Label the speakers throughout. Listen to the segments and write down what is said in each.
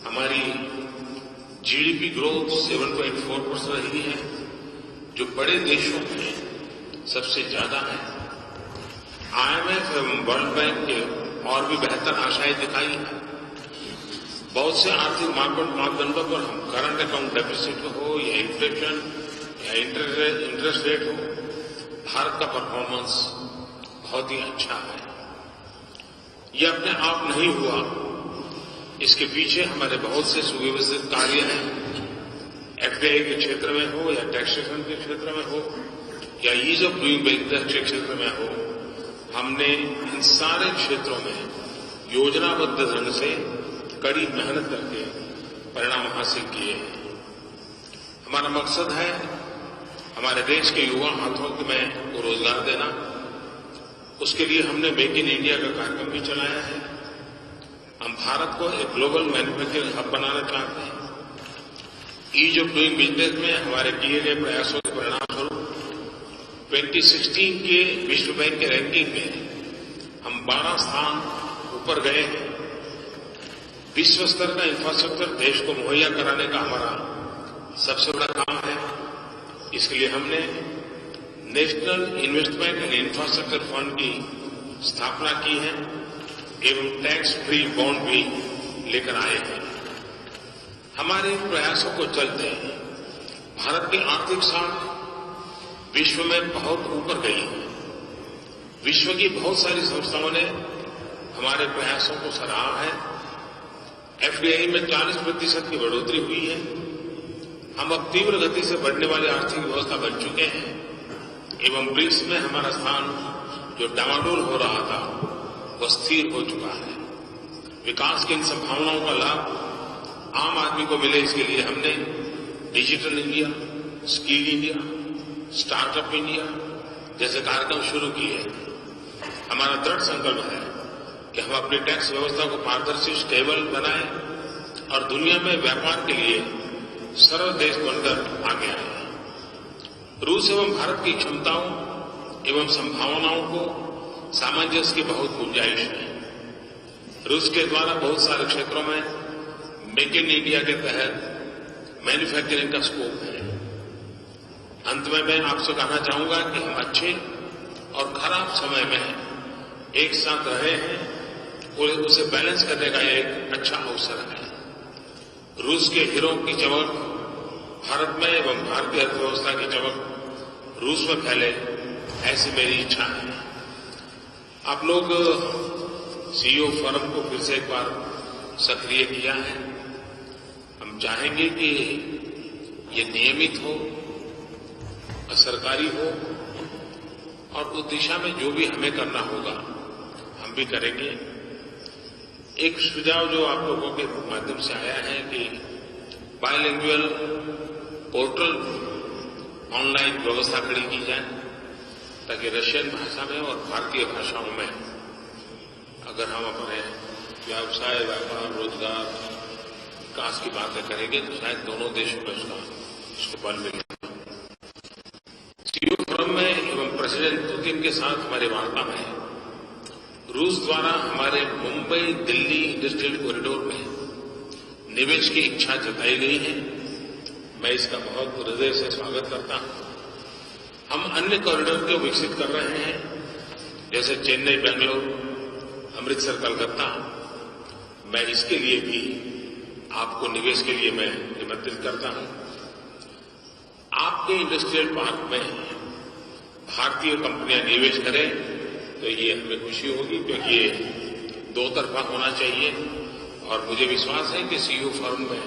Speaker 1: हमारी GDP growth 7.4% रही है, जो बड़े देशों में सबसे ज्यादा है। आईएमएफ एवं वर्ल्ड बैंक के और भी बेहतर आशाएं दिखाई हैं। बहुत से आर्थिक मापदंडों पर हम करंट अकाउंट डेफिसिट हो या इन्फ्लेशन या इंटरेस्ट रेट हो, भारत का परफॉर्मेंस बहुत ही अच्छा है। ये अपने आप नहीं हुआ, इसके पीछे हमारे बहुत से सुव्यवस्थित कार्य हैं। एफडीआई के क्षेत्र में हो या टैक्सेशन के क्षेत्र में हो या ईज ऑफ डूइंग बिजनेस के क्षेत्र में हो, हमने इन सारे क्षेत्रों में योजनाबद्ध ढंग से कड़ी मेहनत करके परिणाम हासिल किए हैं। हमारा मकसद है हमारे देश के युवा हाथों में को रोजगार देना। उसके लिए हमने मेक इन इंडिया का कार्यक्रम भी चलाया है। हम भारत को एक ग्लोबल मैन्युफैक्चरिंग हब बनाना चाहते हैं। ईज ऑफ डूइंग बिजनेस में हमारे किए गए प्रयासों के परिणाम स्वरूप 2016 के विश्व बैंक के रैंकिंग में हम 12 स्थान ऊपर गए हैं। विश्व स्तर का इंफ्रास्ट्रक्चर देश को मुहैया कराने का हमारा सबसे बड़ा काम है। इसके लिए हमने national investment and infrastructure fund की स्थापना की है एवं टैक्स फ्री बॉन्ड भी लेकर आए हैं। हमारे प्रयासों को चलते भारत की आर्थिक साख विश्व में बहुत ऊपर गई है। विश्व की बहुत सारी संस्थाओं ने हमारे प्रयासों को सराहा है। एफडीआई में 40% की बढ़ोतरी हुई है। हम अब तीव्र गति से बढ़ने वाली आर्थिक व्यवस्था बन चुके हैं एवं ब्रिक्स में हमारा स्थान जो डामाडोल हो रहा था वह स्थिर हो चुका है। विकास की इन संभावनाओं का लाभ आम आदमी को मिले, इसके लिए हमने digital India, skill India, startup India जैसे कार्यक्रम शुरू किए। हमारा दृढ़ संकल्प है कि हम अपनी टैक्स व्यवस्था को पारदर्शी, स्टेबल बनाएं और दुनिया में व्यापार के लिए सरल देश बनकर आगे आए। रूस एवं भारत की क्षमताओं एवं संभावनाओं को सामंजस्य की बहुत गुंजाइश है। रूस के द्वारा बहुत सारे क्षेत्रों में मेक इन इंडिया के तहत मैन्युफैक्चरिंग का स्कोप है। अंत में मैं आपसे कहना चाहूंगा कि हम अच्छे और खराब समय में एक साथ रहे हैं और उसे बैलेंस करने का एक अच्छा अवसर है। रूस के हीरो की चमक भारत में एवं भारतीय अर्थव्यवस्था की चमक रूस में फैले, ऐसी मेरी इच्छा है। आप लोग सीईओ फोरम को फिर से एक बार सक्रिय किया है। हम चाहेंगे कि ये नियमित हो, सरकारी हो और उस दिशा में जो भी हमें करना होगा हम भी करेंगे। एक सुझाव जो आप लोगों के माध्यम से आया है कि बायलिंगुअल पोर्टल ऑनलाइन व्यवस्था खड़ी की जाए ताकि रशियन भाषा में और भारतीय भाषाओं में अगर हम अपने व्यवसाय, व्यापार, रोजगार, विकास की बातें करेंगे तो शायद दोनों देशों में उसको बल मिलेगा। सीईओ फोरम में एवं प्रेसिडेंट पुतिन के साथ हमारी वार्ता में रूस द्वारा हमारे मुंबई दिल्ली इंडस्ट्रियल कॉरिडोर में निवेश की इच्छा जताई गई है। मैं इसका बहुत हृदय से स्वागत करता हूं। हम अन्य कॉरिडोर को विकसित कर रहे हैं, जैसे चेन्नई, बेंगलुरु, अमृतसर, कलकत्ता। मैं इसके लिए भी आपको निवेश के लिए मैं निमंत्रित करता हूं। आपके इंडस्ट्रियल पार्क में भारतीय कंपनियां निवेश करें तो ये हमें खुशी होगी, क्योंकि ये दो तरफा होना चाहिए। और मुझे विश्वास है कि सीईओ फोरम में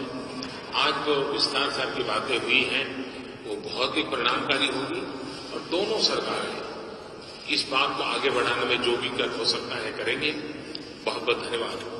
Speaker 1: आज जो विस्तार से आपकी बातें हुई हैं वो बहुत ही परिणामकारी होगी और दोनों सरकारें इस बात को आगे बढ़ाने में जो भी कर हो सकता है करेंगे। बहुत बहुत धन्यवाद।